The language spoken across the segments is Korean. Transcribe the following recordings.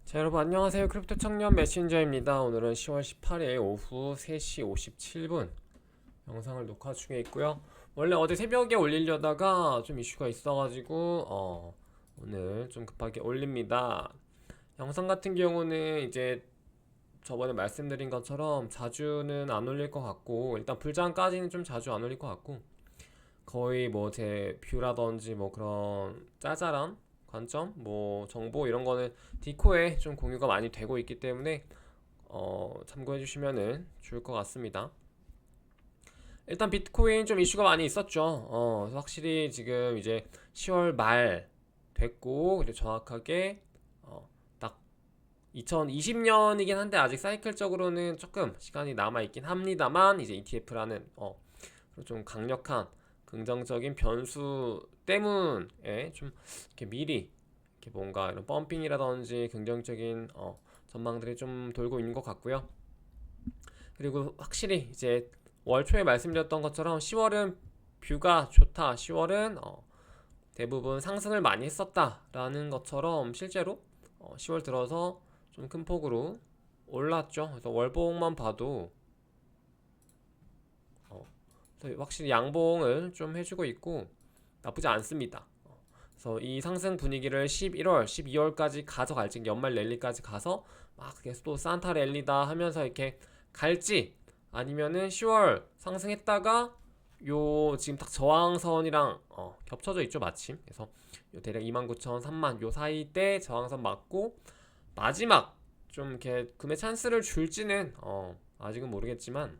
자, 여러분 안녕하세요. 크립토 청년 메신저입니다. 오늘은 10월 18일 오후 3시 57분 영상을 녹화 중에 있고요. 원래 어제 새벽에 올리려다가 좀 이슈가 있어가지고 오늘 좀 급하게 올립니다. 영상 같은 경우는 이제 저번에 말씀드린 것처럼 자주는 안 올릴 것 같고, 일단 불장까지는 좀 자주 안 올릴 것 같고, 거의 뭐 제 뷰라든지 뭐 그런 짜잘한 관점, 뭐 정보 이런 거는 디코에 좀 공유가 많이 되고 있기 때문에 참고해 주시면은 좋을 것 같습니다. 일단 비트코인 좀 이슈가 많이 있었죠. 확실히 지금 이제 10월 말 됐고, 그리고 정확하게 딱 2020년이긴 한데 아직 사이클적으로는 조금 시간이 남아 있긴 합니다만, 이제 ETF라는 좀 강력한 긍정적인 변수 때문에 좀 이렇게 미리 이렇게 뭔가 이런 펌핑이라든지 긍정적인 전망들이 좀 돌고 있는 것 같고요. 그리고 확실히 이제 월 초에 말씀드렸던 것처럼 10월은 뷰가 좋다. 10월은 대부분 상승을 많이 했었다라는 것처럼 실제로 10월 들어서 좀 큰 폭으로 올랐죠. 그래서 월봉만 봐도 확실히 양봉을 좀 해주고 있고 나쁘지 않습니다. 그래서 이 상승 분위기를 11월, 12월까지 가져갈지, 연말 랠리까지 가서 막 계속 또 산타 랠리다 하면서 이렇게 갈지, 아니면은 10월 상승했다가 요 지금 딱 저항선이랑 겹쳐져 있죠, 마침. 그래서 요 대략 29,000, 30,000 요 사이 때 저항선 맞고 마지막 좀 이렇게 구매 찬스를 줄지는 아직은 모르겠지만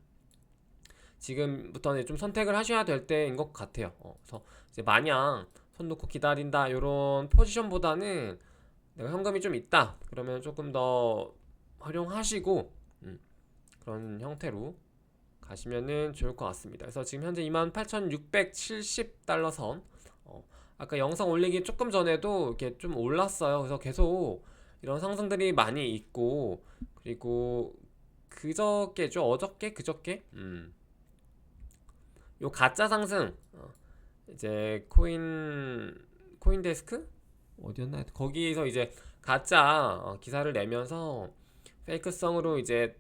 지금부터는 좀 선택을 하셔야 될 때인 것 같아요. 그래서 이제 마냥 손 놓고 기다린다 이런 포지션보다는 내가 현금이 좀 있다 그러면 조금 더 활용하시고 그런 형태로 가시면은 좋을 것 같습니다. 그래서 지금 현재 28,670달러 선. 아까 영상 올리기 조금 전에도 이렇게 좀 올랐어요. 그래서 계속 이런 상승들이 많이 있고, 그리고 그저께죠, 어저께, 그저께, 요 가짜 상승, 이제 코인데스크 어디였나, 거기서 이제 가짜 기사를 내면서 페이크성으로 이제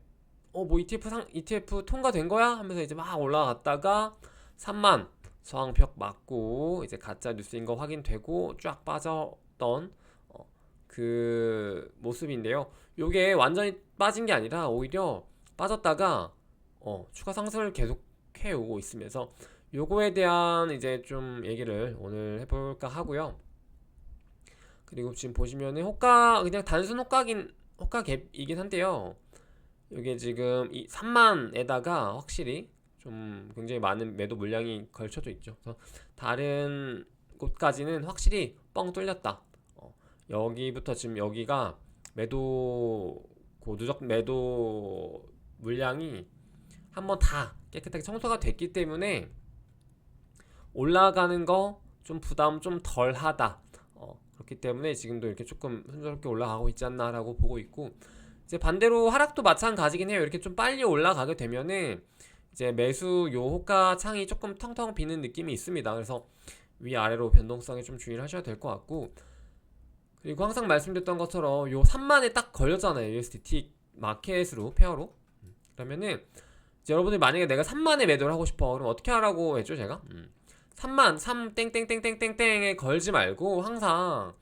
뭐 ETF 통과된 거야 하면서 이제 막 올라갔다가 3만 저항벽 맞고 이제 가짜 뉴스인 거 확인되고 쫙 빠졌던 그 모습인데요. 요게 완전히 빠진 게 아니라 오히려 빠졌다가 추가 상승을 계속 해오고 있으면서 요거에 대한 이제 좀 얘기를 오늘 해볼까 하고요. 그리고 지금 보시면은 호가, 그냥 단순 호가 갭이긴 한데요. 이게 지금 이 3만에다가 확실히 좀 굉장히 많은 매도 물량이 걸쳐져 있죠. 그래서 다른 곳까지는 확실히 뻥 뚫렸다. 여기부터 지금 여기가 매도 누적 매도 물량이 한번 다 깨끗하게 청소가 됐기 때문에 올라가는 거 좀 부담 좀 덜하다. 그렇기 때문에 지금도 이렇게 조금 순조롭게 올라가고 있지 않나라고 보고 있고, 이제 반대로 하락도 마찬가지긴 해요. 이렇게 좀 빨리 올라가게 되면은 이제 매수 요 호가 창이 조금 텅텅 비는 느낌이 있습니다. 그래서 위아래로 변동성에 좀 주의를 하셔야 될 것 같고, 그리고 항상 말씀드렸던 것처럼 요 3만에 딱 걸렸잖아요. USDT 마켓으로 페어로. 그러면은 이제 여러분들이 만약에 내가 3만에 매도를 하고 싶어, 그럼 어떻게 하라고 했죠, 제가? 3만 3 땡땡땡땡땡땡에 걸지 말고 항상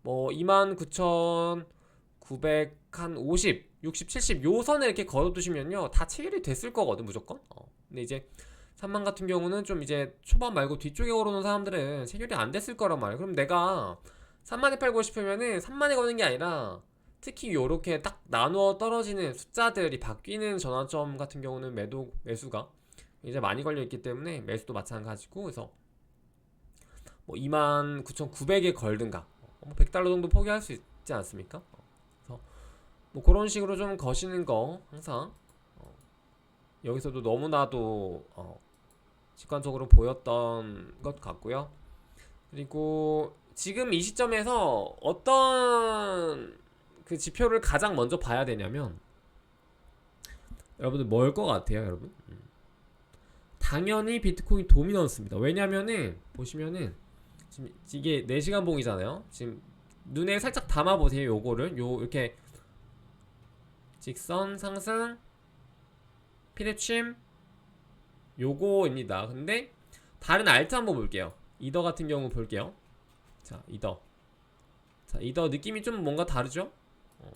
뭐 29,900 한 50, 60, 70 요 선에 이렇게 걸어두시면요 다 체결이 됐을 거거든 무조건. 근데 이제 3만 같은 경우는 좀 이제 초반 말고 뒤쪽에 걸어놓은 사람들은 체결이 안 됐을 거란 말이에요. 그럼 내가 3만에 팔고 싶으면은 3만에 거는 게 아니라 특히 요렇게 딱 나누어 떨어지는 숫자들이 바뀌는 전환점 같은 경우는 매수가 이제 많이 걸려있기 때문에 매수도 마찬가지고, 그래서 뭐 29,900에 걸든가 뭐 100달러 정도 포기할 수 있지 않습니까? 그래서 뭐 그런 식으로 좀 거시는 거 항상 여기서도 너무나도 직관적으로 보였던 것 같고요. 그리고 지금 이 시점에서 어떤 그 지표를 가장 먼저 봐야 되냐면, 여러분들 뭘 것 같아요, 여러분? 당연히 비트코인 도미넌스입니다. 왜냐면은 보시면은 지금 이게 4시간 봉이잖아요. 지금 눈에 살짝 담아보세요. 요거를 이렇게 직선 상승 피레침 요거입니다. 근데 다른 알트 한번 볼게요. 이더 같은 경우 볼게요. 자, 이더. 자, 이더 느낌이 좀 뭔가 다르죠?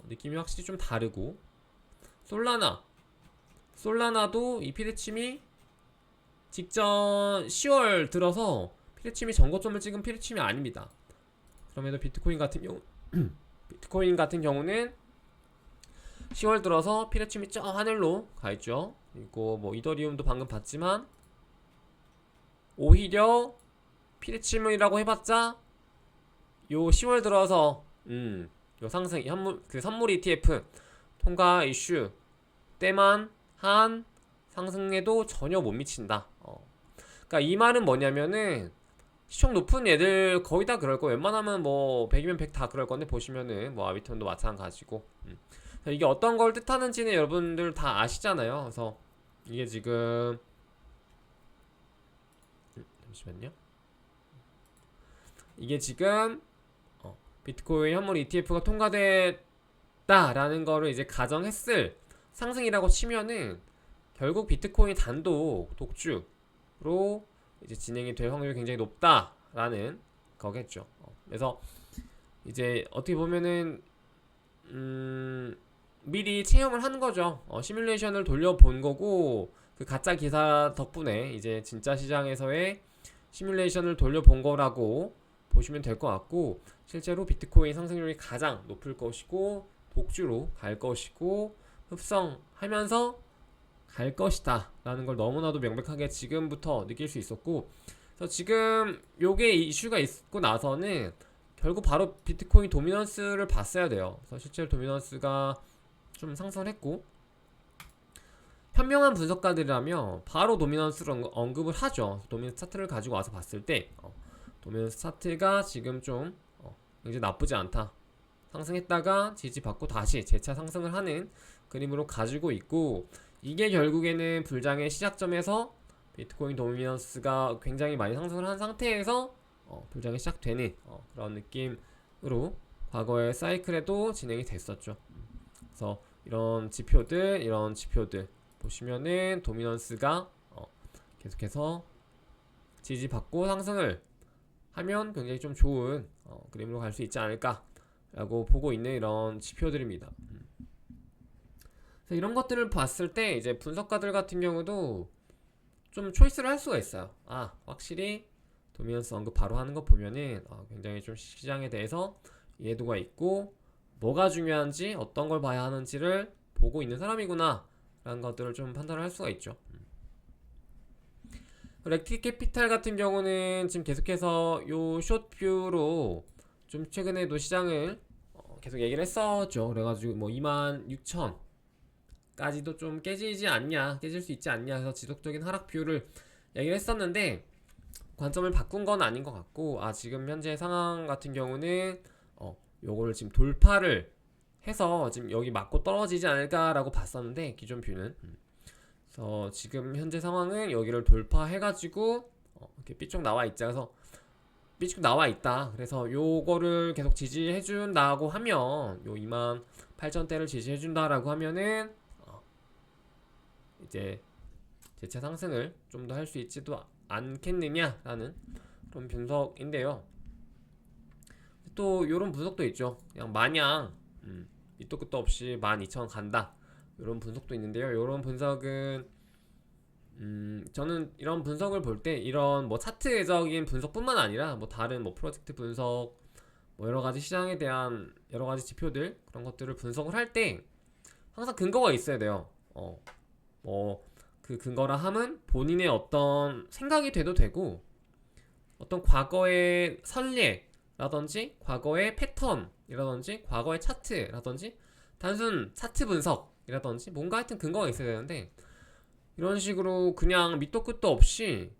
느낌이 확실히 좀 다르고. 솔라나도 이 피레침이 직전 10월 들어서 피레침이 전고점을 찍은 피레침이 아닙니다. 그럼에도 비트코인 같은 경우는 10월 들어서 피레침이 저 하늘로 가있죠. 그리고 뭐 이더리움도 방금 봤지만 오히려 피레침이라고 해봤자 요 10월 들어서 요 상승 선물 ETF 통과 이슈 때만 한 상승에도 전혀 못 미친다. 그러니까 이 말은 뭐냐면은 시총 높은 애들 거의 다 그럴 거. 웬만하면 뭐 100이면 100 다 그럴 건데 보시면은 뭐 아비톤도 마찬가지고. 이게 어떤 걸 뜻하는지는 여러분들 다 아시잖아요. 그래서 이게 지금 잠시만요. 이게 지금 비트코인 현물 ETF가 통과됐다라는 거를 이제 가정했을 상승이라고 치면은 결국 비트코인 단독 독주로 이제 진행이 될 확률이 굉장히 높다라는 거겠죠. 그래서 이제 어떻게 보면은 미리 체험을 한 거죠. 시뮬레이션을 돌려본 거고 그 가짜 기사 덕분에 이제 진짜 시장에서의 시뮬레이션을 돌려본 거라고 보시면 될 것 같고 실제로 비트코인 상승률이 가장 높을 것이고 독주로 갈 것이고 흡성하면서 갈 것이다 라는 걸 너무나도 명백하게 지금부터 느낄 수 있었고 그래서 지금 요게 이슈가 있고 나서는 결국 바로 비트코인 도미넌스를 봤어야 돼요. 그래서 실제로 도미넌스가 좀 상승을 했고 현명한 분석가들이라면 바로 도미넌스를 언급을 하죠. 도미넌스 차트를 가지고 와서 봤을 때 도미넌스 차트가 지금 좀 굉장히 나쁘지 않다. 상승했다가 지지받고 다시 재차 상승을 하는 그림으로 가지고 있고 이게 결국에는 불장의 시작점에서 비트코인 도미넌스가 굉장히 많이 상승을 한 상태에서 불장이 시작되는 그런 느낌으로 과거의 사이클에도 진행이 됐었죠. 그래서 이런 지표들 보시면은 도미넌스가 계속해서 지지받고 상승을 하면 굉장히 좀 좋은 그림으로 갈 수 있지 않을까 라고 보고 있는 이런 지표들입니다. 그래서 이런 것들을 봤을 때 이제 분석가들 같은 경우도 좀 초이스를 할 수가 있어요. 확실히 도미넌스 언급 바로 하는 거 보면은 굉장히 좀 시장에 대해서 이해도가 있고 뭐가 중요한지 어떤 걸 봐야 하는지를 보고 있는 사람이구나 라는 것들을 좀 판단을 할 수가 있죠. 렉티 캐피탈 같은 경우는 지금 계속해서 요 숏뷰로 좀 최근에도 시장을 계속 얘기를 했었죠. 그래가지고 뭐 26,000까지도 좀 깨질 수 있지 않냐 해서 지속적인 하락뷰를 얘기를 했었는데 관점을 바꾼 건 아닌 것 같고 지금 현재 상황 같은 경우는 요거를 지금 돌파를 해서 지금 여기 맞고 떨어지지 않을까라고 봤었는데 기존 뷰는 그래서 지금 현재 상황은 여기를 돌파해가지고 이렇게 삐쭉 나와 있자. 그래서 삐쭉 나와 있다. 그래서 요거를 계속 지지해준다고 하면 요 28,000대를 지지해준다라고 하면은 이제 재차 상승을 좀 더 할 수 있지도 않겠느냐라는 그런 분석인데요. 또 요런 분석도 있죠. 그냥 마냥 밑도 끝도 없이 12,000 간다 이런 분석도 있는데요. 이런 분석은 저는 이런 분석을 볼 때 이런 뭐 차트적인 분석뿐만 아니라 뭐 다른 뭐 프로젝트 분석 뭐 여러 가지 시장에 대한 여러 가지 지표들 그런 것들을 분석을 할 때 항상 근거가 있어야 돼요. 뭐 그 근거라 함은 본인의 어떤 생각이 돼도 되고 어떤 과거의 선례라든지 과거의 패턴이라든지 과거의 차트라든지 단순 차트 분석이라든지 뭔가 하여튼 근거가 있어야 되는데 이런 식으로 그냥 밑도 끝도 없이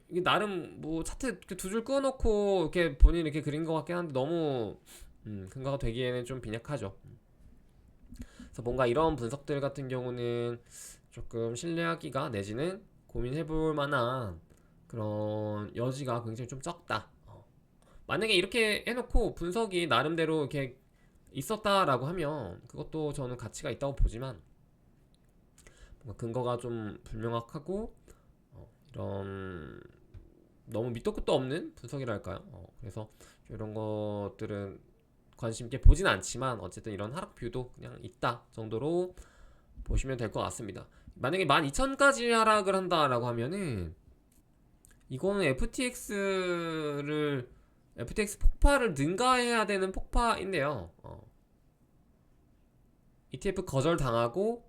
이게 나름 뭐 차트 두 줄 끊어놓고 이렇게 본인이 이렇게 그린 것 같긴 한데 너무 근거가 되기에는 좀 빈약하죠. 그래서 뭔가 이런 분석들 같은 경우는 조금 신뢰하기가 내지는 고민해볼 만한 그런 여지가 굉장히 좀 적다. 만약에 이렇게 해놓고 분석이 나름대로 이렇게 있었다라고 하면 그것도 저는 가치가 있다고 보지만, 뭔가 근거가 좀 불명확하고 이런 너무 밑도 끝도 없는 분석이랄까요? 그래서 이런 것들은 관심 있게 보진 않지만 어쨌든 이런 하락 뷰도 그냥 있다 정도로 보시면 될 것 같습니다. 만약에 12,000까지 하락을 한다라고 하면은 이거는 FTX 폭파를 능가해야 되는 폭파인데요. ETF 거절 당하고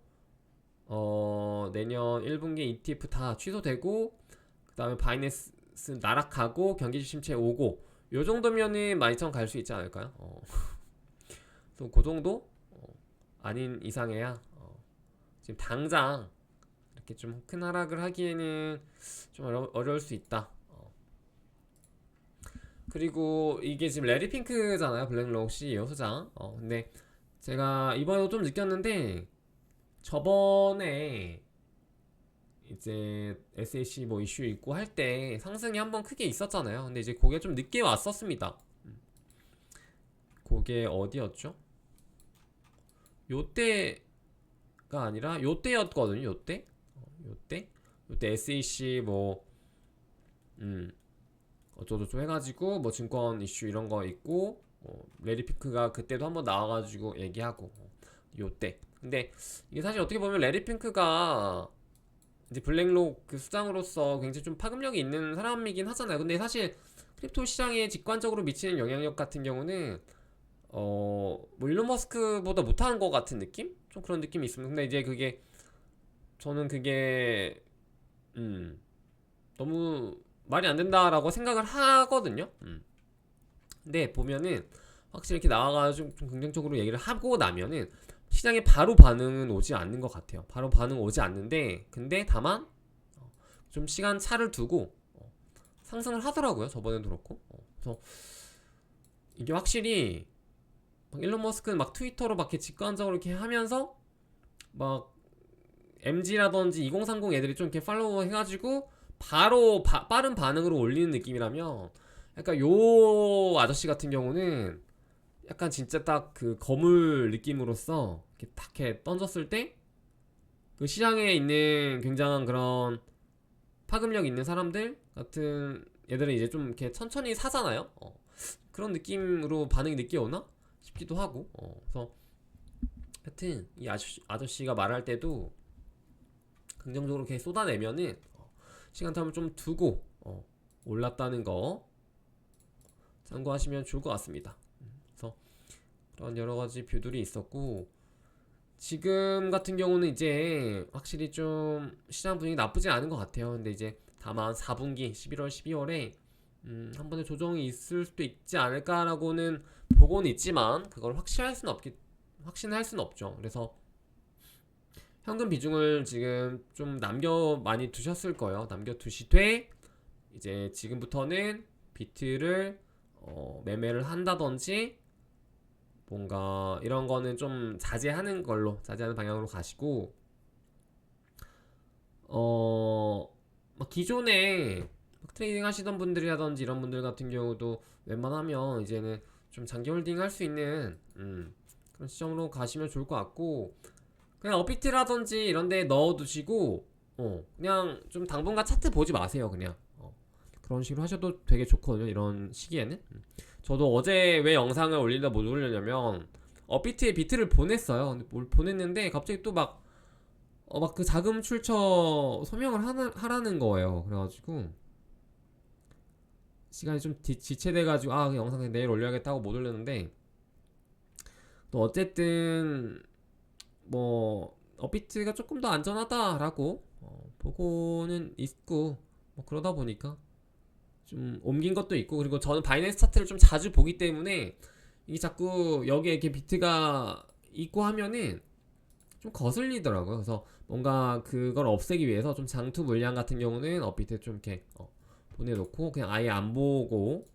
내년 1분기 ETF 다 취소되고, 그 다음에 바이낸스 나락하고 경기 침체 오고, 요 정도면은 12,000 갈 수 있지 않을까요? 또 그 정도 아닌 이상해야 지금 당장 이렇게 좀 큰 하락을 하기에는 좀 어려울 수 있다. 그리고 이게 지금 레리 핑크잖아요, 블랙록 CEO 소장. 근데 제가 이번에도 좀 느꼈는데, 저번에 이제 SAC 뭐 이슈 있고 할 때 상승이 한번 크게 있었잖아요. 근데 이제 그게 좀 늦게 왔었습니다. 그게 어디였죠? 요때가 아니라 요때였거든요. 요때 SAC 뭐 어쩌고저쩌고 해가지고 뭐 증권 이슈 이런 거 있고, 레리 핑크가 그때도 한번 나와가지고 얘기하고, 요때. 근데 이게 사실 어떻게 보면 레리 핑크가 이제 블랙록 그 수장으로서 굉장히 좀 파급력이 있는 사람이긴 하잖아요. 근데 사실 크립토 시장에 직관적으로 미치는 영향력 같은 경우는 뭐 일론 머스크보다 못하는 것 같은 느낌? 좀 그런 느낌이 있습니다. 근데 이제 저는 그게 너무 말이 안 된다라고 생각을 하거든요. 근데 보면은 확실히 이렇게 나와가지고 좀 긍정적으로 얘기를 하고 나면은 시장에 바로 반응은 오지 않는 것 같아요. 바로 반응 오지 않는데, 근데 다만 좀 시간 차를 두고 상승을 하더라고요. 저번에도 그렇고. 그래서 이게 확실히 막 일론 머스크는 막 트위터로 막 이렇게 직관적으로 이렇게 하면서 막 MG라든지 2030 애들이 좀 이렇게 팔로우 해가지고 바로 빠른 반응으로 올리는 느낌이라면, 약간 요 아저씨 같은 경우는 약간 진짜 딱 그 거물 느낌으로써 이렇게 탁 이렇게 던졌을 때 그 시장에 있는 굉장한 그런 파급력 있는 사람들 같은 애들은 이제 좀 이렇게 천천히 사잖아요. 그런 느낌으로 반응이 늦게 오나 싶기도 하고. 그래서 하여튼 이 아저씨가 말할 때도 긍정적으로 이렇게 쏟아내면은 시간텀을 좀 두고 올랐다는 거 참고하시면 좋을 것 같습니다. 그래서 그런 여러 가지 뷰들이 있었고, 지금 같은 경우는 이제 확실히 좀 시장 분위기 나쁘지 않은 것 같아요. 근데 이제 다만 4분기 11월 12월에 한 번의 조정이 있을 수도 있지 않을까라고는 보고는 있지만, 그걸 확신할 수는 없죠. 그래서 현금 비중을 지금 좀 많이 두셨을 거예요. 남겨 두시되 이제 지금부터는 비트를 매매를 한다든지 뭔가 이런 거는 좀 자제하는 방향으로 가시고, 막 기존에 막 트레이딩 하시던 분들이라든지 이런 분들 같은 경우도 웬만하면 이제는 좀 장기 홀딩 할 수 있는 그런 시점으로 가시면 좋을 것 같고, 그냥 업비트라든지 이런 데 넣어두시고 그냥 좀 당분간 차트 보지 마세요. 그냥 그런 식으로 하셔도 되게 좋거든요, 이런 시기에는. 저도 어제 왜 영상을 올리다 못 올렸냐면, 업비트에 비트를 보냈어요. 근데 뭘 보냈는데 갑자기 또 막 그 자금 출처 소명을 하라는 거예요. 그래가지고 시간이 좀 지체돼가지고 그 영상 그냥 내일 올려야겠다고 못 올렸는데, 또 어쨌든 뭐 업비트가 조금 더 안전하다라고 보고는 있고, 뭐 그러다 보니까 좀 옮긴 것도 있고, 그리고 저는 바이낸스 차트를 좀 자주 보기 때문에 이게 자꾸 여기에 이렇게 비트가 있고 하면은 좀 거슬리더라고요. 그래서 뭔가 그걸 없애기 위해서 좀 장투 물량 같은 경우는 업비트 좀 이렇게 보내놓고 그냥 아예 안 보고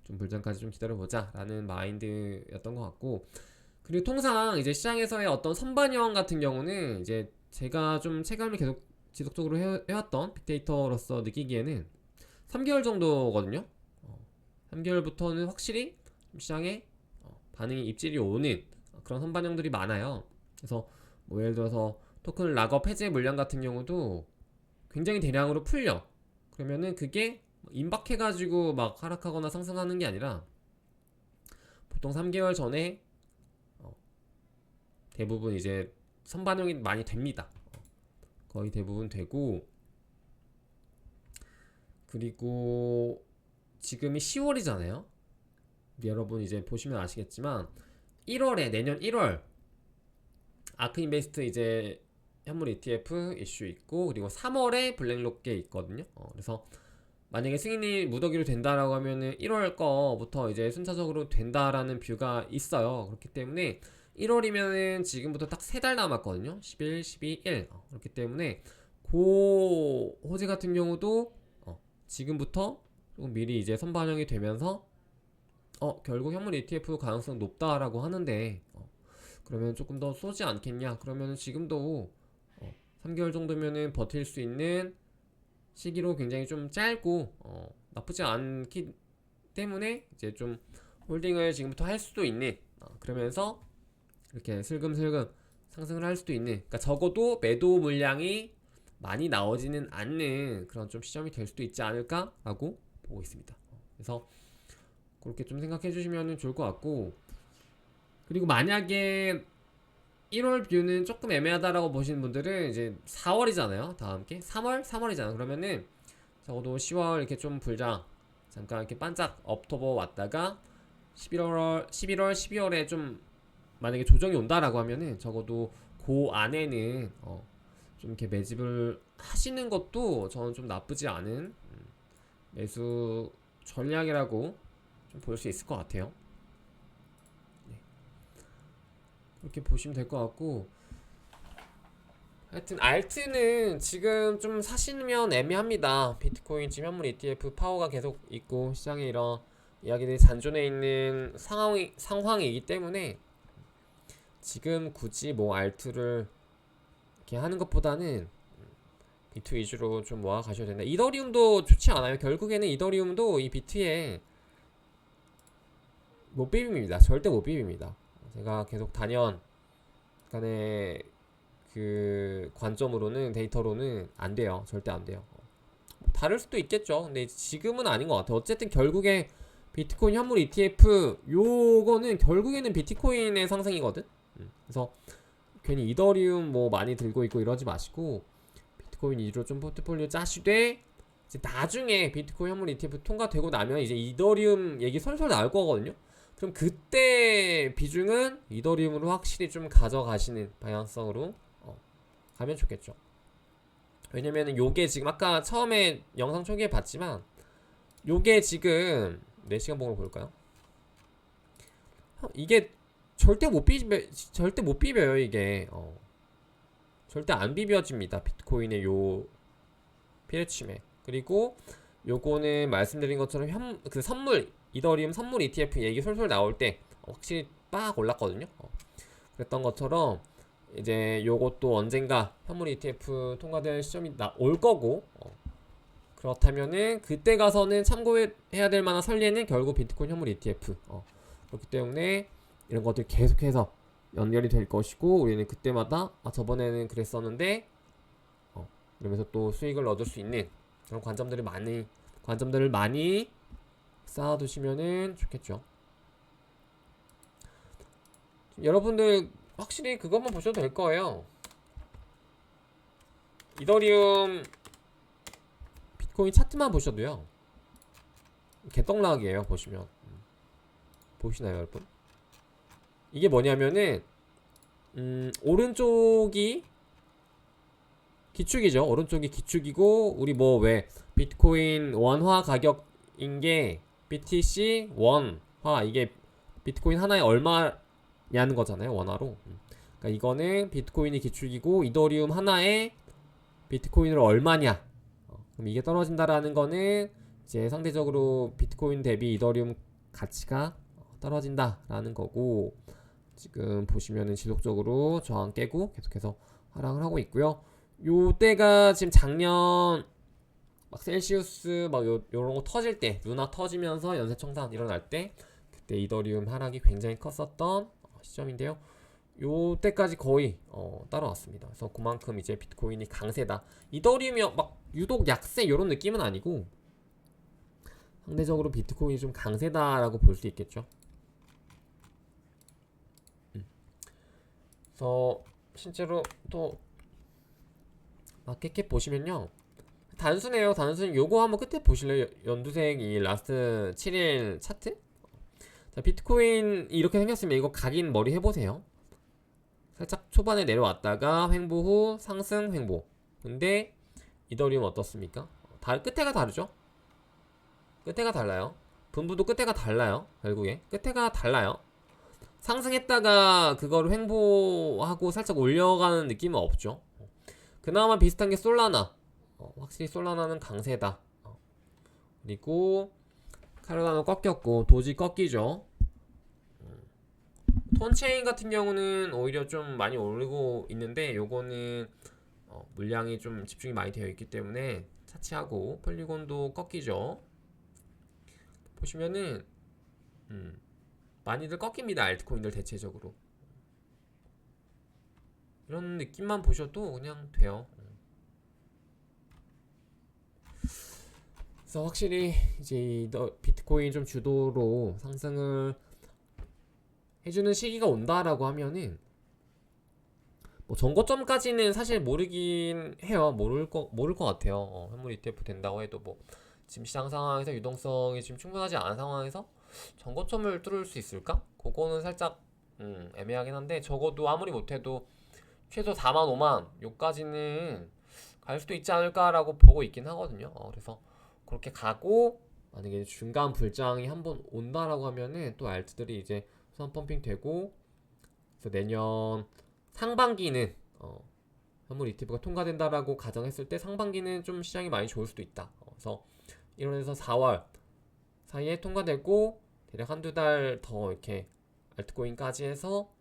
좀 불장까지 좀 기다려보자 라는 마인드였던 것 같고, 그리고 통상 이제 시장에서의 어떤 선반영 같은 경우는 이제 제가 좀 체감을 계속 지속적으로 해왔던 빅데이터로서 느끼기에는 3개월 정도거든요. 3개월부터는 확실히 시장에 반응이 입질이 오는 그런 선반영들이 많아요. 그래서 뭐 예를 들어서 토큰 락업 해제 물량 같은 경우도 굉장히 대량으로 풀려. 그러면은 그게 임박해가지고 막 하락하거나 상승하는 게 아니라 보통 3개월 전에 대부분 이제 선반영이 많이 됩니다. 거의 대부분 되고, 그리고 지금이 10월이잖아요. 여러분 이제 보시면 아시겠지만 1월에 내년 1월 아크인베스트 이제 현물 ETF 이슈 있고, 그리고 3월에 블랙록게 있거든요. 그래서 만약에 승인이 무더기로 된다라고 하면은 1월 거부터 이제 순차적으로 된다라는 뷰가 있어요. 그렇기 때문에 1월이면은 지금부터 딱 3달 남았거든요. 11, 12, 1. 그렇기 때문에 그 호재 같은 경우도 지금부터 좀 미리 이제 선반영이 되면서 결국 현물 ETF 가능성 높다라고 하는데 그러면 조금 더 쏘지 않겠냐? 그러면 지금도 3개월 정도면은 버틸 수 있는 시기로 굉장히 좀 짧고 나쁘지 않기 때문에 이제 좀 홀딩을 지금부터 할 수도 있는, 그러면서 이렇게 슬금슬금 상승을 할 수도 있는, 그러니까 적어도 매도 물량이 많이 나오지는 않는 그런 좀 시점이 될 수도 있지 않을까라고 보고 있습니다. 그래서 그렇게 좀 생각해 주시면 좋을 것 같고, 그리고 만약에 1월 뷰는 조금 애매하다라고 보시는 분들은 이제 4월이잖아요. 다음 게 3월이잖아. 그러면은 적어도 10월 이렇게 좀 불장 잠깐 이렇게 반짝 업토버 왔다가 11월, 12월에 좀 만약에 조정이 온다라고 하면은 적어도 그 안에는 좀 이렇게 매집을 하시는 것도 저는 좀 나쁘지 않은 매수 전략이라고 좀 볼 수 있을 것 같아요. 그렇게 보시면 될 것 같고, 하여튼 알트는 지금 좀 사시면 애매합니다. 비트코인 지금 현물 ETF 파워가 계속 있고 시장에 이런 이야기들이 잔존해 있는 상황이기 때문에 지금 굳이 뭐 알트를 이렇게 하는 것보다는 비트 위주로 좀 모아 가셔야 된다. 이더리움도 좋지 않아요. 결국에는 이더리움도 이 비트에 못 비빕니다. 절대 못 비빕니다. 제가 계속 단연간의 그 관점으로는, 데이터로는 안 돼요. 절대 안 돼요. 다를 수도 있겠죠. 근데 지금은 아닌 것 같아요. 어쨌든 결국에 비트코인 현물 ETF 요거는 결국에는 비트코인의 상승이거든. 그래서 괜히 이더리움 뭐 많이 들고 있고 이러지 마시고 비트코인 위주로 좀 포트폴리오 짜시되, 이제 나중에 비트코인 현물 ETF 통과되고 나면 이제 이더리움 얘기 솔솔 나올 거거든요. 그럼 그때 비중은 이더리움으로 확실히 좀 가져가시는 방향성으로 가면 좋겠죠. 왜냐면은 요게 지금 아까 처음에 영상 초기에 봤지만 요게 지금 4시간 봉으로 볼까요? 이게 절대 못 비벼요 이게. 절대 안 비벼집니다 비트코인의 요 피레침에. 그리고 요거는 말씀드린 것처럼 그 선물 이더리움 선물 ETF 얘기 솔솔 나올 때 확실히 빡 올랐거든요. 그랬던 것처럼 이제 요것도 언젠가 현물 ETF 통과될 시점이 올 거고, 그렇다면은 그때 가서는 참고해야 될 만한 선례는 결국 비트코인 현물 ETF. 그렇기 때문에 이런 것들 계속해서 연결이 될 것이고, 우리는 그때마다 저번에는 그랬었는데 이러면서 또 수익을 얻을 수 있는 그런 관점들을 많이 쌓아두시면은 좋겠죠. 여러분들 확실히 그것만 보셔도 될 거예요. 이더리움 비트코인 차트만 보셔도요 개떡락이에요. 보시면 보시나요 여러분? 이게 뭐냐면은 오른쪽이 기축이죠. 오른쪽이 기축이고, 우리 뭐 왜 비트코인 원화 가격인 게 BTC 원화, 이게 비트코인 하나에 얼마냐는 거잖아요. 원화로. 그러니까 이거는 비트코인이 기축이고 이더리움 하나에 비트코인으로 얼마냐. 그럼 이게 떨어진다라는 거는 이제 상대적으로 비트코인 대비 이더리움 가치가 떨어진다라는 거고, 지금 보시면은 지속적으로 저항 깨고 계속해서 하락을 하고 있고요. 요때가 지금 작년 막 셀시우스 막 요런 거 터질 때, 루나 터지면서 연쇄청산 일어날 때, 그때 이더리움 하락이 굉장히 컸었던 시점인데요. 요때까지 거의 따라왔습니다. 그래서 그만큼 이제 비트코인이 강세다. 이더리움이 막 유독 약세 이런 느낌은 아니고 상대적으로 비트코인이 좀 강세다라고 볼 수 있겠죠. 그래서 실제로 또 마켓캡 보시면요, 단순해요. 단순히 요거 한번 끝에 보실래요? 연두색 이 라스트 7일 차트? 자, 비트코인 이렇게 생겼으면 이거 각인 머리 해보세요. 살짝 초반에 내려왔다가 횡보 후 상승 횡보. 근데 이더리움 어떻습니까? 끝에가 다르죠? 끝에가 달라요. 분부도 끝에가 달라요. 결국에 끝에가 달라요. 상승했다가 그거를 횡보하고 살짝 올려가는 느낌은 없죠. 그나마 비슷한 게 솔라나. 확실히 솔라나는 강세다. 그리고 카르다노 꺾였고 도지 꺾이죠. 톤체인 같은 경우는 오히려 좀 많이 오르고 있는데 요거는 물량이 좀 집중이 많이 되어 있기 때문에 차치하고, 폴리곤도 꺾이죠. 보시면은 많이들 꺾입니다. 알트코인들 대체적으로. 이런 느낌만 보셔도 그냥 돼요. 그래서 확실히 이제 비트코인 좀 주도로 상승을 해주는 시기가 온다라고 하면은 뭐 전고점까지는 사실 모르긴 해요. 모를 것 같아요. 현물 ETF 된다고 해도 뭐 지금 시장 상황에서 유동성이 지금 충분하지 않은 상황에서 전고점을 뚫을 수 있을까? 그거는 살짝 애매하긴 한데, 적어도 아무리 못해도 최소 4만 5만 요까지는 갈 수도 있지 않을까라고 보고 있긴 하거든요. 그래서 그렇게 가고, 만약에 중간 불장이 한번 온다라고 하면은 또 알트들이 이제 수산 펌핑 되고, 그래서 내년 상반기는 현물 ETF가 통과된다라고 가정했을 때 상반기는 좀 시장이 많이 좋을 수도 있다. 그래서 1월에서 4월 사이에 통과되고 대략 한두 달 더 이렇게 알트코인까지 해서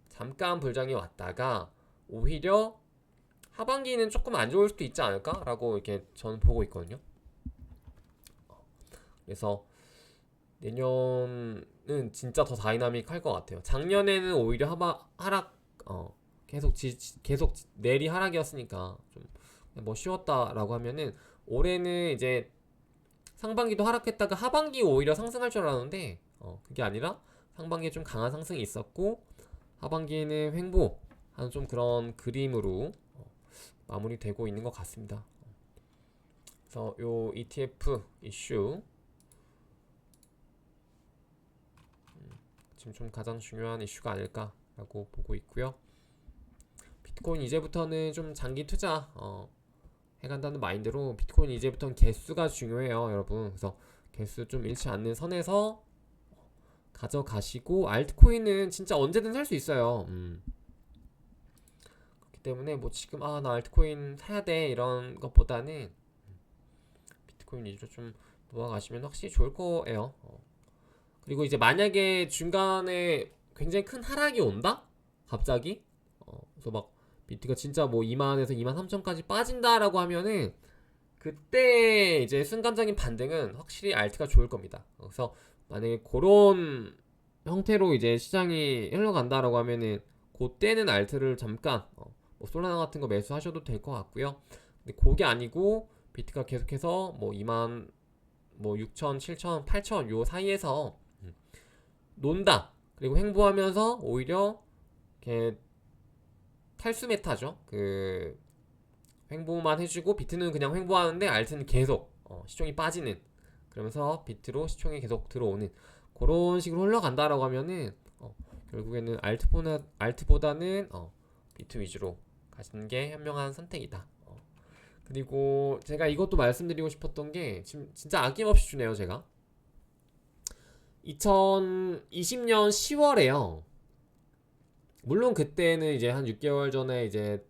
잠깐 불장이 왔다가 오히려 하반기는 조금 안 좋을 수도 있지 않을까라고 이렇게 저는 보고 있거든요. 그래서 내년은 진짜 더 다이나믹할 것 같아요. 작년에는 오히려 하락 계속 내리 하락이었으니까 좀 뭐 쉬웠다라고 하면은, 올해는 이제 상반기도 하락했다가 하반기 오히려 상승할 줄 알았는데 그게 아니라 상반기에 좀 강한 상승이 있었고 하반기에는 횡보하는 좀 그런 그림으로 마무리되고 있는 것 같습니다. 그래서 요 ETF 이슈 지금 좀 가장 중요한 이슈가 아닐까라고 보고 있고요. 비트코인 이제부터는 좀 장기 투자 해간다는 마인드로, 비트코인 이제부터는 개수가 중요해요, 여러분. 그래서 개수 좀 잃지 않는 선에서 가져가시고, 알트코인은 진짜 언제든 살 수 있어요. 그렇기 때문에 뭐 지금 나 알트코인 사야 돼 이런 것보다는 비트코인 위주로 좀 모아가시면 확실히 좋을 거예요. 그리고 이제 만약에 중간에 굉장히 큰 하락이 온다? 갑자기? 그래서 막 비트가 진짜 뭐 2만에서 2만 3천까지 빠진다라고 하면은 그때 이제 순간적인 반등은 확실히 알트가 좋을 겁니다. 그래서 만약에 그런 형태로 이제 시장이 흘러간다라고 하면은 그때는 알트를 잠깐 뭐 솔라나 같은 거 매수하셔도 될 것 같고요. 근데 그게 아니고 비트가 계속해서 뭐 2만 뭐 6천, 7천, 8천 요 사이에서 논다. 그리고 횡보하면서 오히려 이렇게 탈수 메타죠. 그 횡보만 해주고 비트는 그냥 횡보하는데 알트는 계속 시총이 빠지는, 그러면서 비트로 시총이 계속 들어오는 그런 식으로 흘러간다라고 하면은 결국에는 알트보다는 비트 위주로 가시는 게 현명한 선택이다. 그리고 제가 이것도 말씀드리고 싶었던 게, 지금 진짜 아낌없이 주네요. 제가 2020년 10월에요. 물론 그때는 이제 한 6개월 전에 이제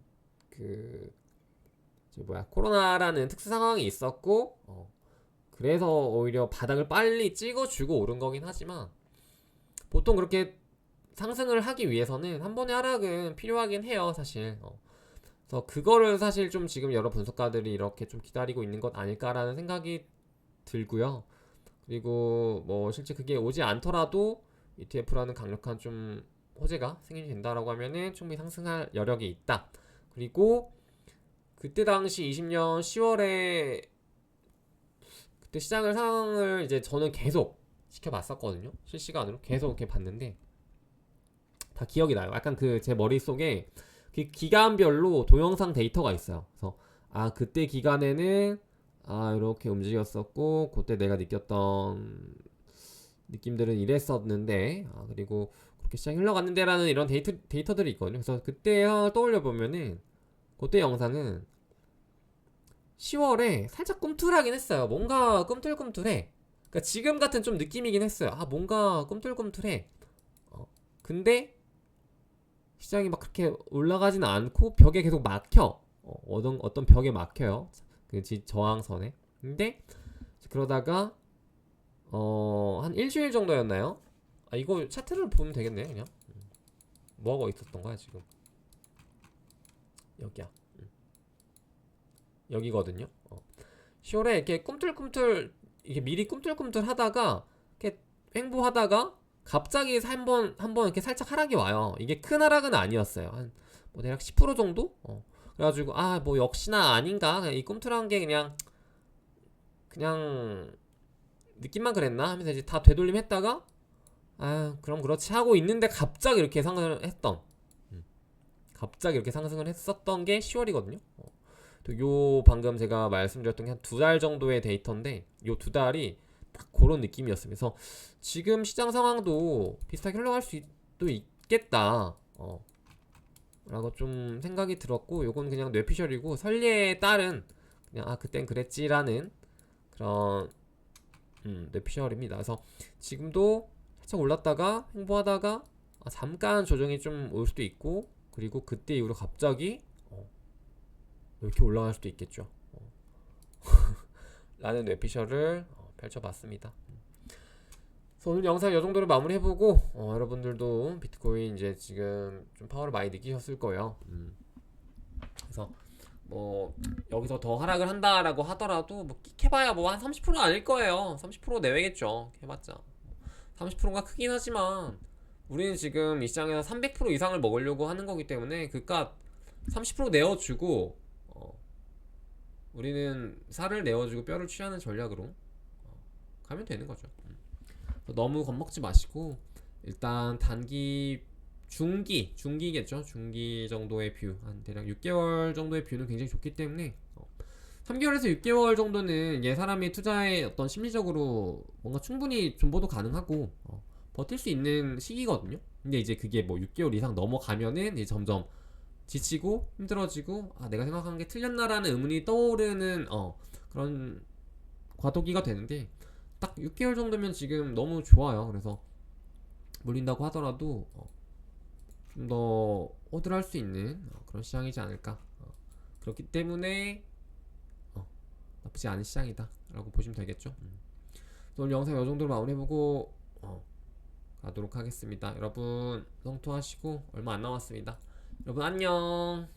코로나라는 특수 상황이 있었고 그래서 오히려 바닥을 빨리 찍어주고 오른 거긴 하지만, 보통 그렇게 상승을 하기 위해서는 한 번의 하락은 필요하긴 해요, 사실. 그래서 그거를 사실 좀 지금 여러 분석가들이 이렇게 좀 기다리고 있는 것 아닐까라는 생각이 들고요. 그리고 뭐 실제 그게 오지 않더라도 ETF라는 강력한 좀 호재가 생기게 된다라고 하면은 충분히 상승할 여력이 있다. 그리고 그때 당시 20년 10월에 그때 시장을 상황을 이제 저는 계속 지켜봤었거든요. 실시간으로 계속 이렇게 봤는데 다 기억이 나요. 약간 그 제 머릿속에 그 기간별로 동영상 데이터가 있어요. 그래서 그때 기간에는 이렇게 움직였었고 그때 내가 느꼈던 느낌들은 이랬었는데 그리고 그렇게 시장이 흘러갔는데라는 이런 데이터들이 있거든요. 그래서 그때 떠올려 보면은 그때 영상은 10월에 살짝 꿈틀하긴 했어요. 뭔가 꿈틀꿈틀해. 그러니까 지금 같은 좀 느낌이긴 했어요. 뭔가 꿈틀꿈틀해. 근데 시장이 막 그렇게 올라가진 않고 벽에 계속 막혀. 어떤 벽에 막혀요. 그 저항선에. 근데 그러다가 한 일주일 정도였나요? 이거 차트를 보면 되겠네 그냥. 뭐하고 있었던 거야 지금? 여기야. 여기거든요. 10월에 이렇게 꿈틀꿈틀 이게 미리 꿈틀꿈틀 하다가 이렇게 횡보하다가 갑자기 한번 이렇게 살짝 하락이 와요. 이게 큰 하락은 아니었어요. 한 뭐 대략 10% 정도? 그래가지고 뭐 역시나 아닌가? 이 꿈틀한 게 그냥 느낌만 그랬나 하면서 이제 다 되돌림 했다가 그럼 그렇지 하고 있는데 갑자기 이렇게 상승을 했었던 게 10월이거든요. 또 요 방금 제가 말씀드렸던 게 한 2달 정도의 데이터인데 요 2달이 딱 그런 느낌이었어요. 그래서 지금 시장 상황도 비슷하게 흘러갈 수도 있겠다 라고 좀 생각이 들었고, 요건 그냥 뇌피셜이고 설리에 따른 그냥 그땐 그랬지라는 그런 뇌피셜입니다. 그래서 지금도 살짝 올랐다가 횡보하다가 잠깐 조정이 좀 올 수도 있고, 그리고 그때 이후로 갑자기 이렇게 올라갈 수도 있겠죠. 라는 뇌피셜을 펼쳐봤습니다. 그래서 오늘 영상 이 정도로 마무리해보고 여러분들도 비트코인 이제 지금 좀 파워를 많이 느끼셨을 거예요. 그래서 뭐 여기서 더 하락을 한다라고 하더라도 뭐 끽해봐야 뭐 한 30% 아닐 거예요. 30% 내외겠죠. 해봤자 30%가 크긴 하지만 우리는 지금 이 시장에서 300% 이상을 먹으려고 하는 거기 때문에 그깟 30% 내어주고 우리는 살을 내어주고 뼈를 취하는 전략으로 가면 되는 거죠. 너무 겁먹지 마시고 일단 단기 중기겠죠. 중기 정도의 뷰, 한 대략 6개월 정도의 뷰는 굉장히 좋기 때문에 3개월에서 6개월 정도는 사람이 투자에 어떤 심리적으로 뭔가 충분히 존버도 가능하고 버틸 수 있는 시기거든요. 근데 이제 그게 뭐 6개월 이상 넘어가면은 이제 점점 지치고 힘들어지고 내가 생각한 게 틀렸나라는 의문이 떠오르는 그런 과도기가 되는데 딱 6개월 정도면 지금 너무 좋아요. 그래서 물린다고 하더라도 좀 더 호들할 수 있는 그런 시장이지 않을까. 그렇기 때문에 나쁘지 않은 시장이다 라고 보시면 되겠죠. 오늘 영상 이 정도로 마무리해보고 가도록 하겠습니다. 여러분 성투하시고 얼마 안 남았습니다. 여러분 안녕.